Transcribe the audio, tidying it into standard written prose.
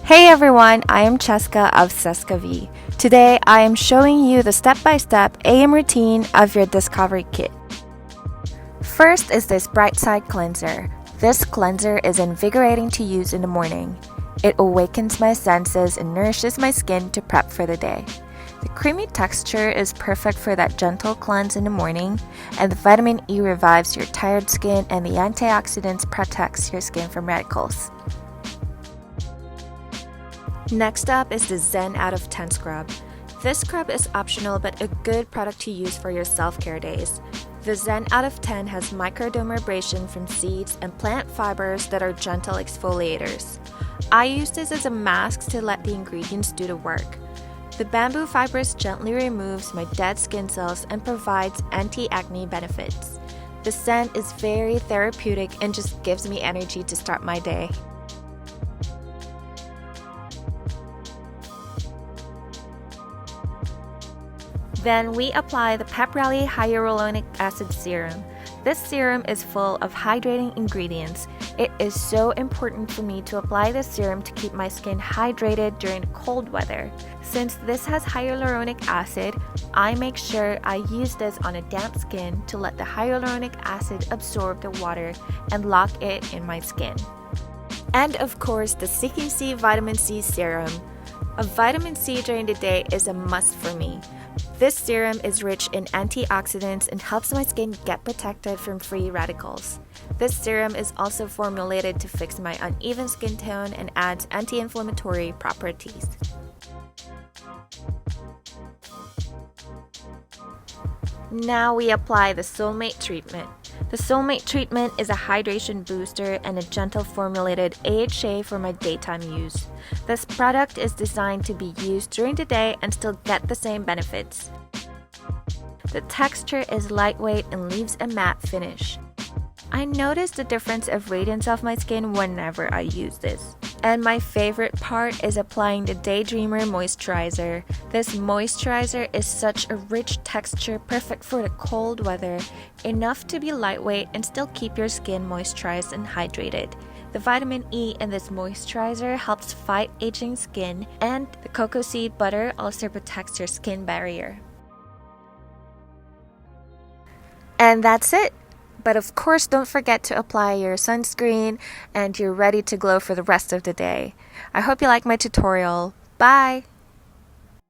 Hey everyone, I am Cheska of Ckc. Today I am showing you the step-by-step AM routine of your Discovery Kit. First is this Bright Side Cleanser. This cleanser is invigorating to use in the morning. It awakens my senses and nourishes my skin to prep for the day. The creamy texture is perfect for that gentle cleanse in the morning, and the vitamin E revives your tired skin and the antioxidants protects your skin from radicals. Next up is the Zen out of 10 scrub. This scrub is optional but a good product to use for your self-care days. The Zen out of 10 has microdermabrasion from seeds and plant fibers that are gentle exfoliators. I use this as a mask to let the ingredients do the work. The bamboo fibers gently removes my dead skin cells and provides anti-acne benefits. The scent is very therapeutic and just gives me energy to start my day. Then we apply the Pep Rally Hyaluronic Acid Serum. This serum is full of hydrating ingredients. It is so important for me to apply this serum to keep my skin hydrated during the cold weather. Since this has hyaluronic acid, I make sure I use this on a damp skin to let the hyaluronic acid absorb the water and lock it in my skin. And of course, the Ckc Vitamin C Serum. A vitamin C during the day is a must for me. This serum is rich in antioxidants and helps my skin get protected from free radicals. This serum is also formulated to fix my uneven skin tone and adds anti-inflammatory properties. Now we apply the Soulmate Treatment. The Soulmate Treatment is a hydration booster and a gentle formulated AHA for my daytime use. This product is designed to be used during the day and still get the same benefits. The texture is lightweight and leaves a matte finish. I notice the difference of radiance of my skin whenever I use this. And my favorite part is applying the Daydreamer Moisturizer. This moisturizer is such a rich texture, perfect for the cold weather, enough to be lightweight and still keep your skin moisturized and hydrated. The vitamin E in this moisturizer helps fight aging skin, and the cocoa seed butter also protects your skin barrier. And that's it! But of course, don't forget to apply your sunscreen and you're ready to glow for the rest of the day. I hope you like my tutorial. Bye!